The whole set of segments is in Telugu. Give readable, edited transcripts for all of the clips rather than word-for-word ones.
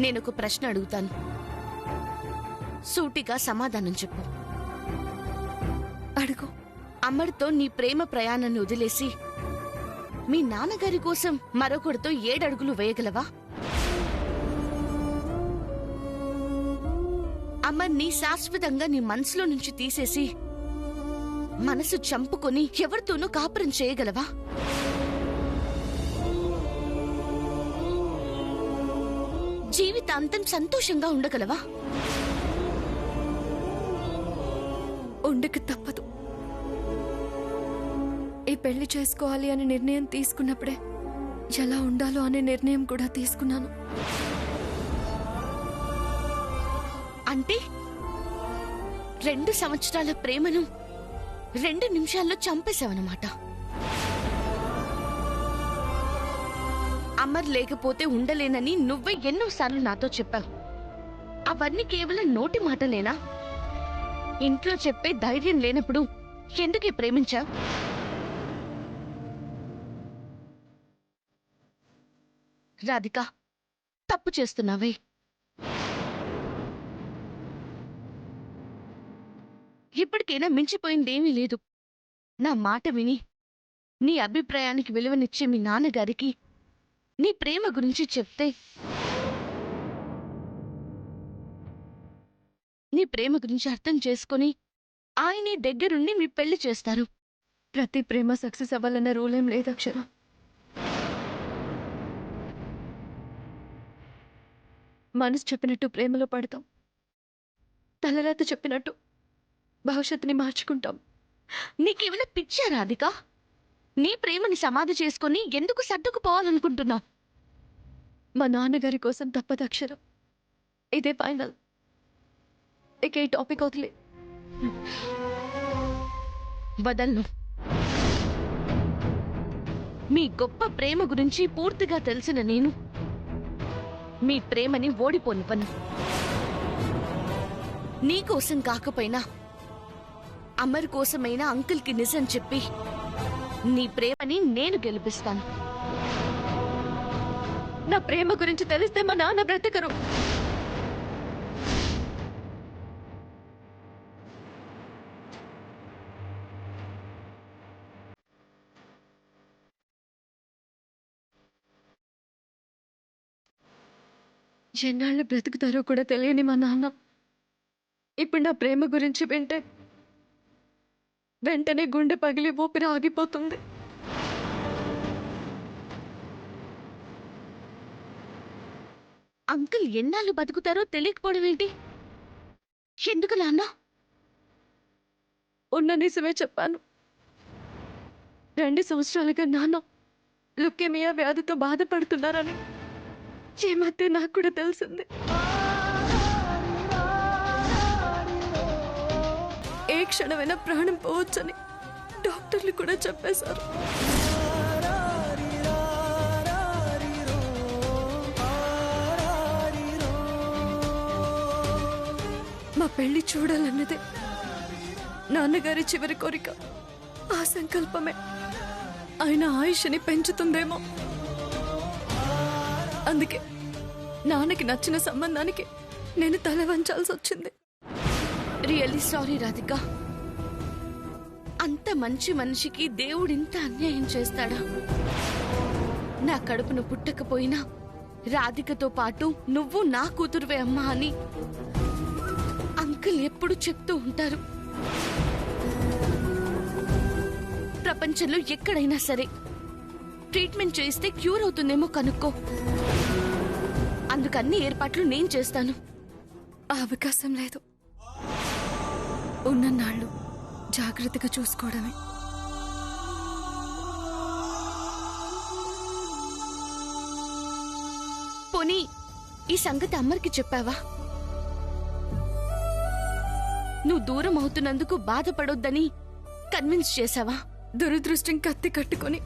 నేనొక ప్రశ్న అడుగుతాను, సూటిగా సమాధానం చెప్పు. అడుగు. అమర్తో నీ ప్రేమ ప్రయాణాన్ని వదిలేసి మీ నాన్నగారి కోసం మరొకరితో 7 అడుగులు వేయగలవా? అమర్ని శాశ్వతంగా నీ మనసులో నుంచి తీసేసి మనసు చంపుకొని ఎవరితోనూ కాపురం చేయగలవా? జీవితాంతం సంతోషంగా ఉండగలవా? ఉండక తప్పదు. ఈ పెళ్లి చేసుకోవాలి అనే నిర్ణయం తీసుకున్నప్పుడే ఎలా ఉండాలో అనే నిర్ణయం కూడా తీసుకున్నాను. అంటే 2 సంవత్సరాల ప్రేమను 2 నిమిషాల్లో చంపేశావన్నమాట. అమర్ లేకపోతే ఉండలేనని నువ్వే ఎన్నోసార్లు నాతో చెప్పావు. అవన్నీ కేవలం నోటి మాటలేనా? ఇంట్లో చెప్పే ధైర్యం లేనప్పుడు ఎందుకే ప్రేమించావు? రాధిక, తప్పు చేస్తున్నావే. ఇప్పటికైనా మించిపోయిందేమీ లేదు. నా మాట విని నీ అభిప్రాయానికి విలువనిచ్చే మీ నాన్నగారికి నీ ప్రేమ గురించి చెప్తే నీ ప్రేమ గురించి అర్థం చేసుకుని ఆయనే దగ్గరుండి మీ పెళ్లి చేస్తారు. ప్రతి ప్రేమ సక్సెస్ అవ్వాలన్న రూలేం లేదు అక్షర. మనసు చెప్పినట్టు ప్రేమలో పడతాం, తలరాత చెప్పినట్టు భవిష్యత్తుని మార్చుకుంటాం. నీకేమైనా పిచ్చా రాధిక? నీ ప్రేమని సమాధి చేసుకుని ఎందుకు సర్దుకుపోవాలనుకుంటున్నావు? మా నాన్నగారి కోసం తప్పదు అక్షరం. ఇదే ఫైనల్. ఇక ఈ టాపిక్ వదిలే. వదలను. మీ గొప్ప ప్రేమ గురించి పూర్తిగా తెలిసిన నేను మీ ప్రేమని ఓడిపోనివ్వను. నీకోసం కాకపోయినా అమర్ కోసమైనా అంకుల్కి నిజం చెప్పి నీ ప్రేమని నేను గెలిపిస్తాను. నా ప్రేమ గురించి తెలిస్తే మా నాన్న బ్రతకరు. ఎన్నాళ్ళు బ్రతుకుతారో కూడా తెలియని మా నాన్న ఇప్పుడు నా ప్రేమ గురించి వింటే వెంటనే గుండె పగిలి ఊపిరి ఆగిపోతుంది. అంకుల్ ఎన్నాళ్ళు బతుకుతారో తెలియకపోవడం ఏంటి? ఎందుకు నాన్న? ఉన్న నిజమే చెప్పాను. 2 సంవత్సరాలుగా నాన్న లుకేమియా వ్యాధితో బాధపడుతున్నారని ఈ మధ్య నాకు కూడా తెలిసింది. ఏ క్షణమైనా ప్రాణం పోవచ్చని డాక్టర్లు కూడా చెప్పేశారు. మా పెళ్లి చూడాలన్నదే నాన్నగారి చివరి కోరిక. ఆ సంకల్పమే ఆయన ఆయుష్ని పెంచుతుందేమో. అందుకే నాన్నకి నచ్చిన సంబంధానికి నేను తల వంచాల్సి వచ్చింది. Really sorry Radhika. అంత మంచి మనిషికి దేవుడింత అన్యాయం చేస్తాడా? నా కడుపున పుట్టకపోయినా రాధికతో పాటు నువ్వు నా కూతురువే అమ్మా అని అంకుల్ ఎప్పుడు చెప్తూ ఉంటారు. ప్రపంచంలో ఎక్కడైనా సరే ట్రీట్మెంట్ చేస్తే క్యూర్ అవుతుందేమో కనుక్కో. అందుకన్ని ఏర్పాట్లు నేను చేస్తాను. ఆ అవకాశం లేదు. ఉన్నన్నాళ్ళు జాగ్రత్తగా చూసుకోవడమే. పోనీ ఈ సంగతి అమ్మరికి చెప్పావా? నువ్వు దూరం అవుతున్నందుకు బాధపడొద్దని కన్విన్స్ చేశావా? దురదృష్టం కత్తి కట్టుకొని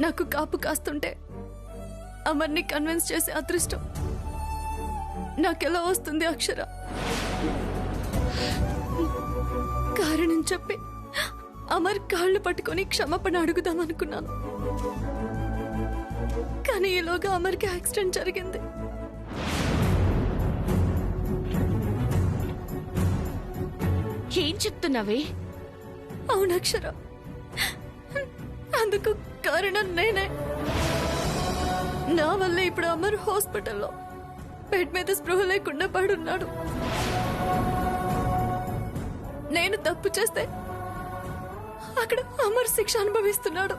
నాకు కాపు కాస్తుంటే అమర్ని కన్విన్స్ చేసే అదృష్టం నాకెలా వస్తుంది అక్షర? కారణం చెప్పి అమర్ కాళ్ళు పట్టుకొని క్షమాపణ అడుగుదామనుకున్నాను. కానీ ఈలోగా అమర్కి యాక్సిడెంట్ జరిగింది. ఏం చెప్తున్నావే? అవును అక్షర, అందుకు కారణం నేనే. నా వల్ల ఇప్పుడు అమర్ హాస్పిటల్లో బెడ్ మీద స్పృహ లేకుండా పడున్నాడు. నేను తప్పు చేస్తే అక్కడ అమర్ శిక్ష అనుభవిస్తున్నాడు.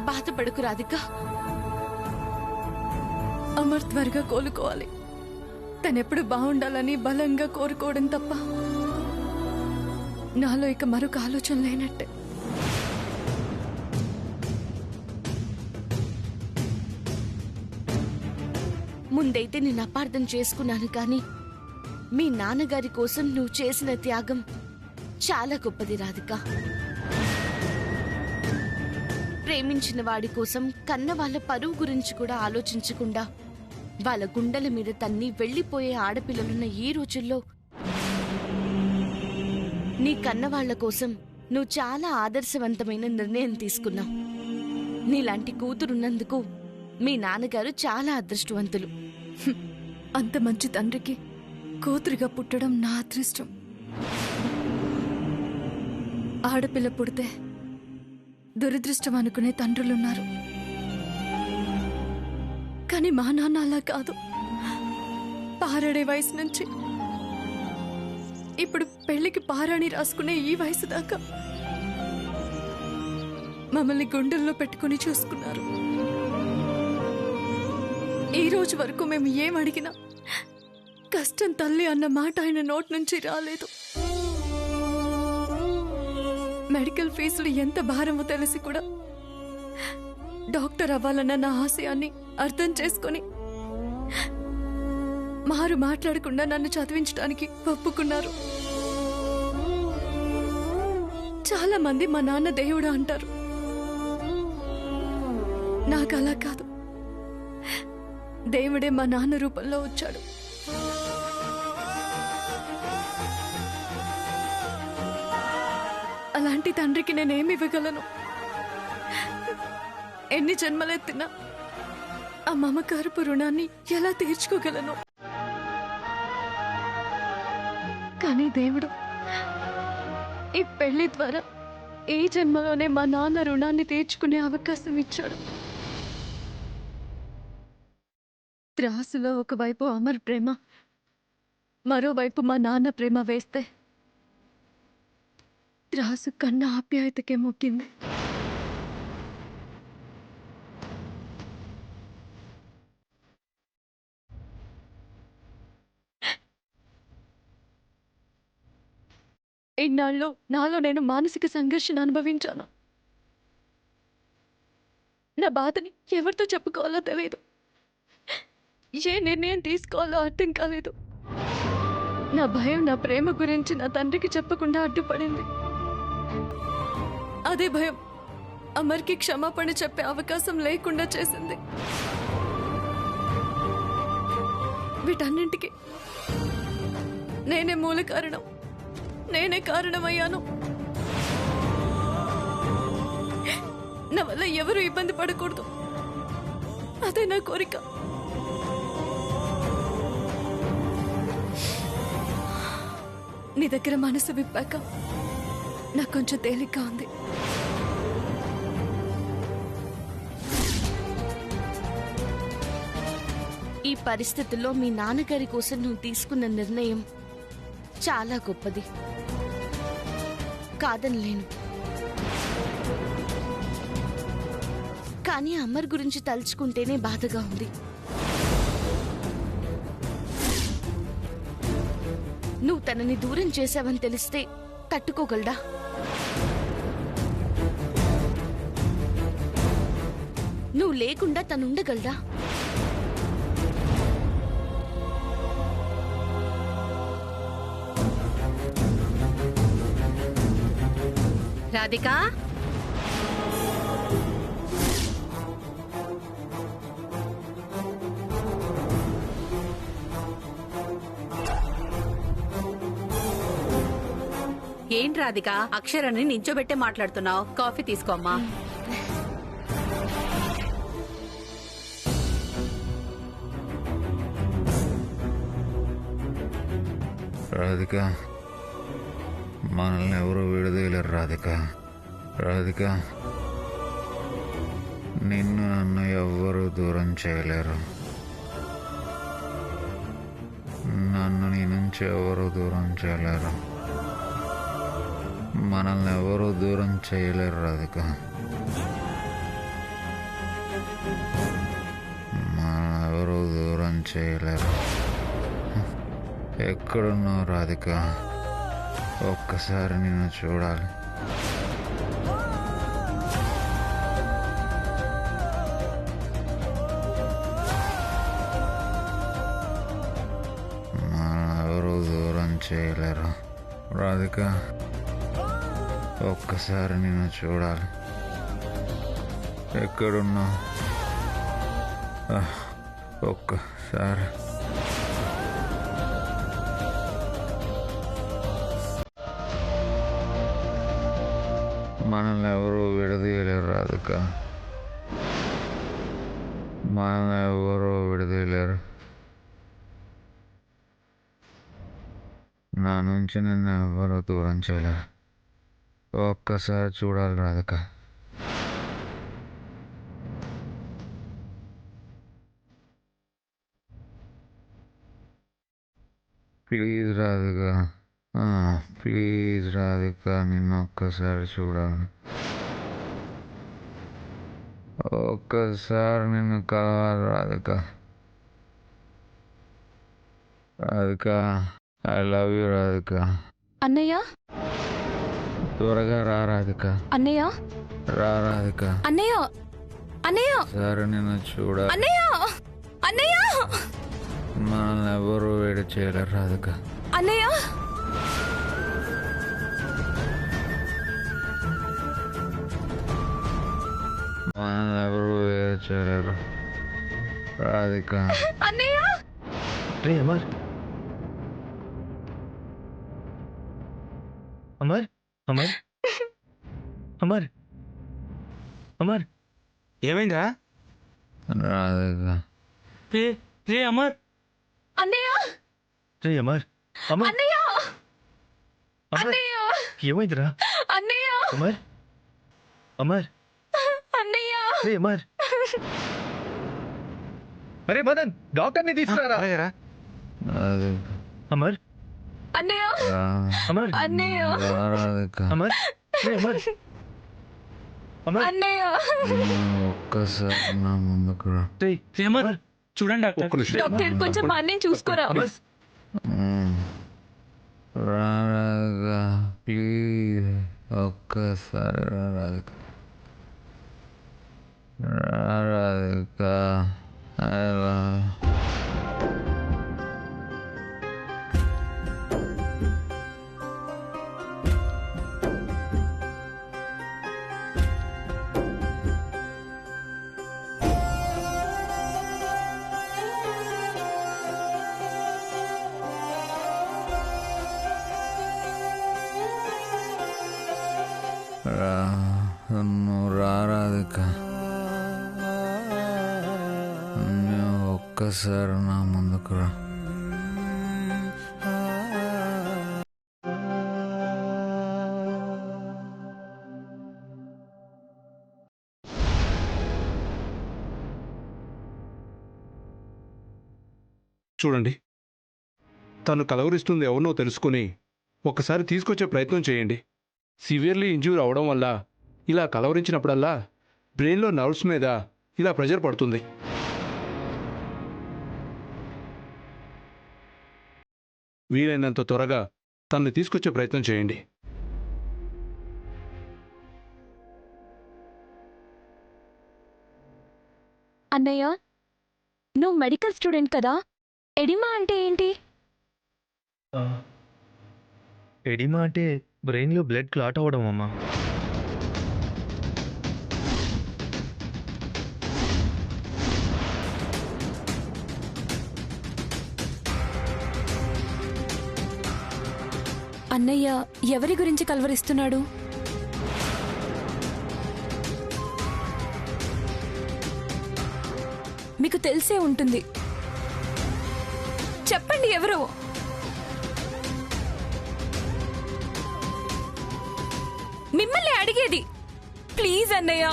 బాధపడకు రాధిక. అమర్ త్వరగా కోలుకోవాలి. తనెప్పుడు బాగుండాలని బలంగా కోరుకోవడం తప్ప నాలో ఇక మరొక ఆలోచన లేనట్టే. ముందైతే నేను అపార్థం చేసుకున్నాను, కానీ మీ నాన్నగారి కోసం నువ్వు చేసిన త్యాగం చాలా గొప్పది రాధిక. ప్రేమించిన వాడి కోసం కన్న వాళ్ళ పరువు గురించి కూడా ఆలోచించకుండా వాళ్ళ గుండెల మీద తన్ని వెళ్లిపోయే ఆడపిల్లలున్న ఈ రోజుల్లో నీ కన్నవాళ్ల కోసం నువ్వు చాలా ఆదర్శవంతమైన నిర్ణయం తీసుకున్నావు. నీలాంటి కూతురున్నందుకు మీ నాన్నగారు చాలా అదృష్టవంతులు. అంత మంచి తండ్రికి కూతురిగా పుట్టడం నా అదృష్టం. ఆడపిల్ల పుడితే దురదృష్టం అనుకునే తండ్రులున్నారు, కానీ మా నాన్న అలా కాదు. పారాడే వయసు నుంచి ఇప్పుడు పెళ్లికి పారాణి రాసుకునే ఈ వయసు దాకా మమ్మల్ని గుండెల్లో పెట్టుకుని చూసుకున్నారు. ఈ రోజు వరకు మేము ఏం అడిగినా కష్టం తల్లి అన్న మాట ఆయన నోటి నుంచి రాలేదు. మెడికల్ ఫీజులు ఎంత భారమో తెలిసి కూడా డాక్టర్ అవ్వాలన్న నా ఆశయాన్ని అర్థం చేసుకొని మారు మాట్లాడకుండా నన్ను చదివించడానికి ఒప్పుకున్నారు. చాలా మంది మా నాన్న దేవుడు అంటారు. నాకు అలా కాదు. దేవుడే మా నాన్న రూపంలో వచ్చాడు. అలాంటి తండ్రికి నేనేమి ఇవ్వగలను? ఎన్ని జన్మలెత్తినా ఆ మమకారపు రుణాన్ని ఎలా తీర్చుకోగలను? కానీ దేవుడు ఈ పెళ్లి ద్వారా ఈ జన్మలోనే మా నాన్న రుణాన్ని తీర్చుకునే అవకాశం ఇచ్చాడు. త్రాసులో ఒకవైపు అమర్ ప్రేమ, మరోవైపు మా నాన్న ప్రేమ వేస్తే త్రాసు కన్నా ఆప్యాయతకే మొక్కింది. ఇన్నాళ్ళు నాలో నేను మానసిక సంఘర్షణ అనుభవించాను. నా బాధని ఎవరితో చెప్పుకోవాలో తెలియదు. ఏ నిర్ణయం తీసుకోవాలో అర్థం కాలేదు. నా భయం నా ప్రేమ గురించి నా తండ్రికి చెప్పకుండా అడ్డుపడింది. అదే భయం అమర్కి క్షమాపణ చెప్పే అవకాశం లేకుండా చేసింది. వీటన్నింటికి నేనే మూల కారణం. నేనే కారణమయ్యాను. నా వల్ల ఎవరు ఇబ్బంది పడకూడదు, అదే నా కోరిక. నీ దగ్గర మనసు విప్పాక నాకు కొంచెం తేలిగ్గా ఉంది. ఈ పరిస్థితుల్లో మీ నాన్నగారి కోసం నువ్వు తీసుకున్న నిర్ణయం చాలా గొప్పది, కాదనలేను. కానీ అమర్ గురించి తలుచుకుంటేనే బాధగా ఉంది. నువ్వు తనని దూరం చేశావని తెలిస్తే తట్టుకోగలడా? నువ్వు లేకుండా తనుండగలడా? రాధికా, ఏంటి రాధిక అక్షరాన్ని నించోబెట్టే మాట్లాడుతున్నావు? కాఫీ తీసుకోమ్మా. రాధిక, మనల్ని ఎవరు విడదీయలేరు రాధిక. రాధిక, నిన్ను నన్ను ఎవ్వరూ దూరం చేయలేరు. నన్ను నీ నుంచి ఎవరు దూరం చేయలేరు. మనల్ని ఎవరు దూరం చేయలేరు రాధిక. మనల్ని ఎవరు దూరం చేయలేరు. ఎక్కడున్నావు రాధిక? ఒక్కసారి నిన్ను చూడాలి. ఎవరు దూరం చేయలేరు రాధిక. ఒక్కసారి నిన్ను చూడాలి. ఎక్కడున్నావు? ఒక్కసారి. మనల్ని ఎవరు విడదీయలేరు రాధిక. మనల్ని ఎవరు విడదీయలేరు. నా నుంచి నిన్ను ఎవరు దూరం చేయలేరు. ఒక్కసారి చూడాలి రాధిక. ప్లీజ్ రాధిక, ప్లీజ్ రాధిక, నిన్ను ఒక్కసారి చూడాలి. ఒక్కసారి నిన్ను కలవాలి Radhika. Radhika, I love you Radhika. అన్నయ్య, త్వరగా రా రాధిక. అన్నయ్య, రా రాధిక. అన్నయ్య, అన్నయ్య, సరే నిన్ను చూడాలి. అన్నయ్య, అన్నయ్య, మనల్ని ఎవరు వేడి చేయలేరు రాధిక. అన్నయ్య, మనల్ని ఎవరు వేడి చేయలేరు రాధిక. అన్నయ్య. రే అమర్, అమర్, అమర్, అమర్, అమర్, ఏమైందిరా? రాధిక, రే రే అమర్, అన్నయ్య, రే అమర్, అమర్, అన్నయ్య, అమర్, అన్నయ్య, ఏమైందిరా? అన్నయ్య, అమర్, అమర్, అన్నయ్య. రే అమర్, అరే మదన్, డాక్టర్ని తీసుకురా. రాధిక, అమర్, అన్నయ్య, రా. అమర్, అన్నయ్య, రా రాధిక. అమర్, రే అమర్, అమర్, అన్నయ్య. నువ్వు ఒక్కసారి నా ముందుకు రా. రే రే అమర్, చూడండి డాక్టర్. డాక్టర్, కొంచెం మా అన్నయ్య చూసుకోరా. అమర్, రా రాధిక, ప్లీజ్ ఒక్కసారి రా రాధిక. రా రాధిక, ఐ లవ్ యూ. నువ్వు రా రాధిక. నువ్వు ఒక్కసారి నా ముందుకు రా. చూడండి, తను కలవరిస్తుంది ఎవరినో తెలుసుకుని ఒకసారి తీసుకొచ్చే ప్రయత్నం చేయండి. సివియర్లీ ఇంజ్యూర్ అవడం వల్ల ఇలా కలవరించినప్పుడల్లా బ్రెయిన్లో నర్వ్స్ మీద ఇలా ప్రెషర్ పడుతుంది. వీలైనంత త్వరగా తనని తీసుకొచ్చే ప్రయత్నం చేయండి. అన్నయ్య, నువ్వు మెడికల్ స్టూడెంట్ కదా, ఎడిమా అంటే ఏంటి? ఎడిమా అంటే బ్రెయిన్లో బ్లడ్ క్లాట్ అవ్వడం అమ్మా. అన్నయ్య ఎవరి గురించి కలవరిస్తున్నాడు? మీకు తెలిసే ఉంటుంది, చెప్పండి ఎవరు? మిమ్మల్ని అడిగేది. ప్లీజ్ అన్నయ్య.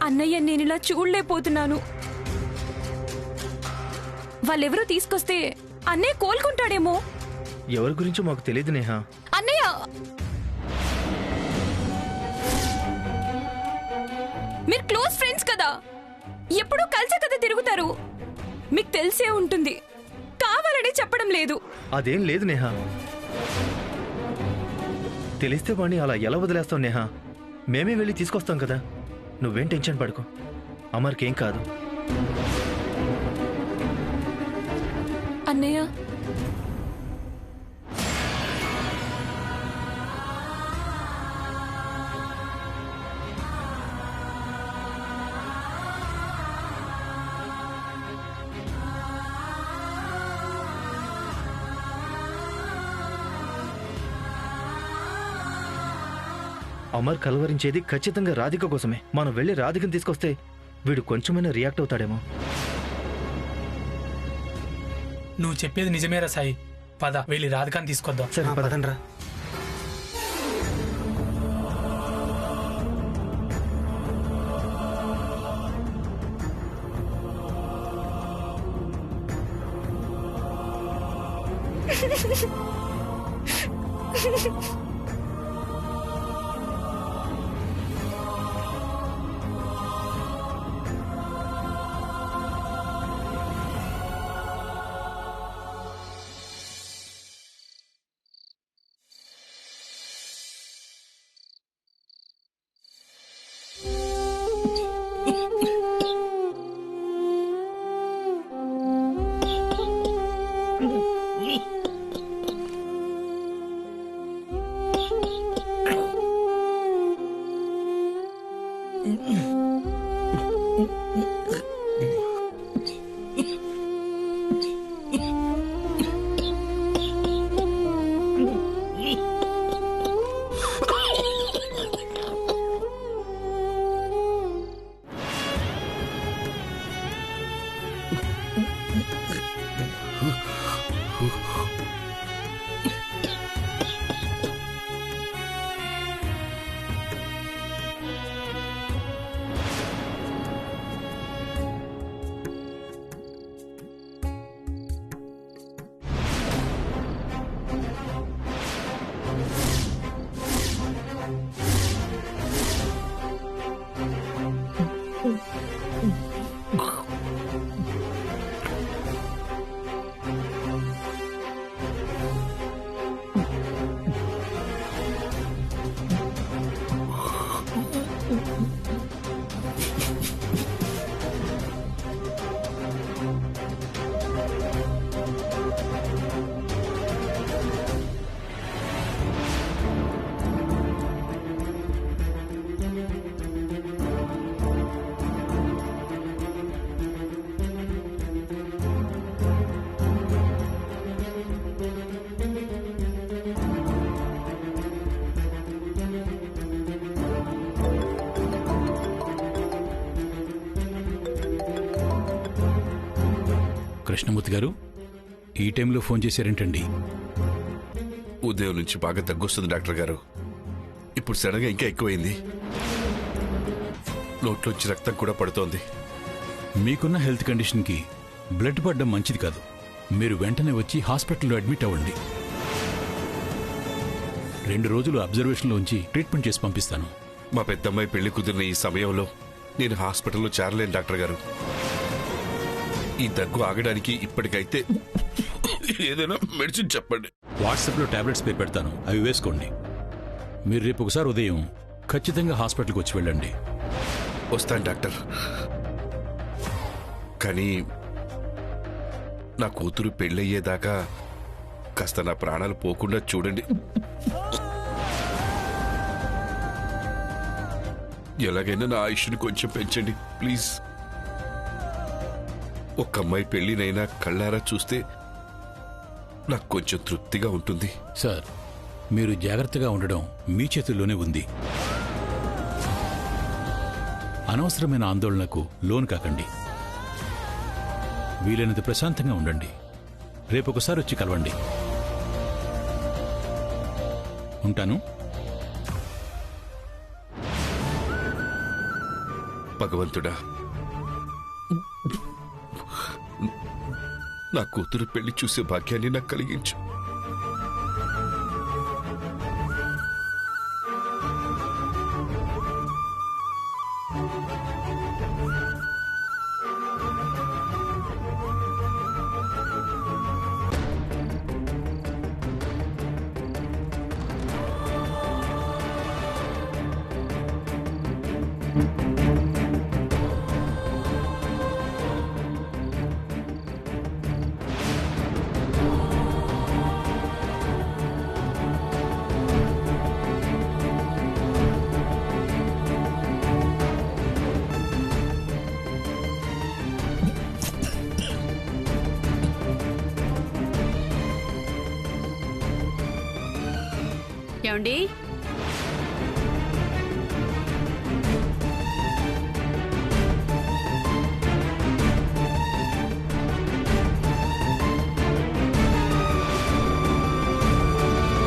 అన్నయ్య నేనిలా చూడలేకపోతున్నాను. వాళ్ళెవరో తీసుకొస్తే అన్నయ్య కోలుకుంటాడేమో. ఎవరి గురించో మాకు తెలియదు నేహా. అన్నయ్య మీరు క్లోజ్ ఫ్రెండ్స్ కదా, ఎప్పుడూ కలిసే కదా తిరుగుతారు. మీకు తెలిసే ఉంటుంది, కావాలని చెప్పడం లేదు. అదేం లేదు నేహా. తెలిస్తే వాణ్ణి అలా ఎలా వదిలేస్తావు నేహా? మేమే వెళ్ళి తీసుకొస్తాం కదా. నువ్వేం టెన్షన్ పడుకో, అమర్కేం కాదు. అన్నయ్య అమర్ కలవరించేది ఖచ్చితంగా రాధిక కోసమే. మనం వెళ్ళి రాధికను తీసుకొస్తే వీడు కొంచెమైనా రియాక్ట్ అవుతాడేమో. నువ్వు చెప్పేది నిజమేరా సాయి. పద వెళ్ళి రాధికాని తీసుకొద్దాం. సరే పదండ్రా. కృష్ణమూర్తి గారు, ఈ టైంలో ఫోన్ చేశారేంటండి? ఉదయం నుంచి బాగా తగ్గొస్తుంది డాక్టర్ గారు. ఇప్పుడు సడన్గా ఇంకా ఎక్కువైంది. నోట్లోంచి రక్తం కూడా పడుతోంది. మీకున్న హెల్త్ కండిషన్కి బ్లడ్ పడడం మంచిది కాదు. మీరు వెంటనే వచ్చి హాస్పిటల్లో అడ్మిట్ అవ్వండి. 2 రోజులు అబ్జర్వేషన్లో ఉంచి ట్రీట్మెంట్ చేసి పంపిస్తాను. మా పెద్దమ్మాయి పెళ్లి కుదిరిన ఈ సమయంలో నేను హాస్పిటల్లో చేరలేను డాక్టర్ గారు. ఈ దగ్గు ఆగడానికి ఇప్పటికైతే ఏదైనా మెడిసిన్ చెప్పండి. వాట్సాప్లో టాబ్లెట్స్ పేరు పెడతాను, అవి వేసుకోండి. మీరు రేపు ఒకసారి ఉదయం ఖచ్చితంగా హాస్పిటల్కి వచ్చి వెళ్ళండి. వస్తాను డాక్టర్. కానీ నా కూతురు పెళ్ళయ్యేదాకా కాస్త నా ప్రాణాలు పోకుండా చూడండి. ఎలాగైనా నా ఆయుష్ని కొంచెం పెంచండి ప్లీజ్. ఒక్క అమ్మాయి పెళ్లినైనా కళ్ళారా చూస్తే నాకు కొంచెం తృప్తిగా ఉంటుంది. సార్, మీరు జాగ్రత్తగా ఉండడం మీ చేతుల్లోనే ఉంది. అనవసరమైన ఆందోళనకు లోను కాకండి. వీలైనంత ప్రశాంతంగా ఉండండి. రేపు ఒకసారి వచ్చి కలవండి. ఉంటాను. భగవంతుడా, నా కూతురు పెళ్లి చూసే భాగ్యాన్ని నాకు కలిగించు. ఏమండి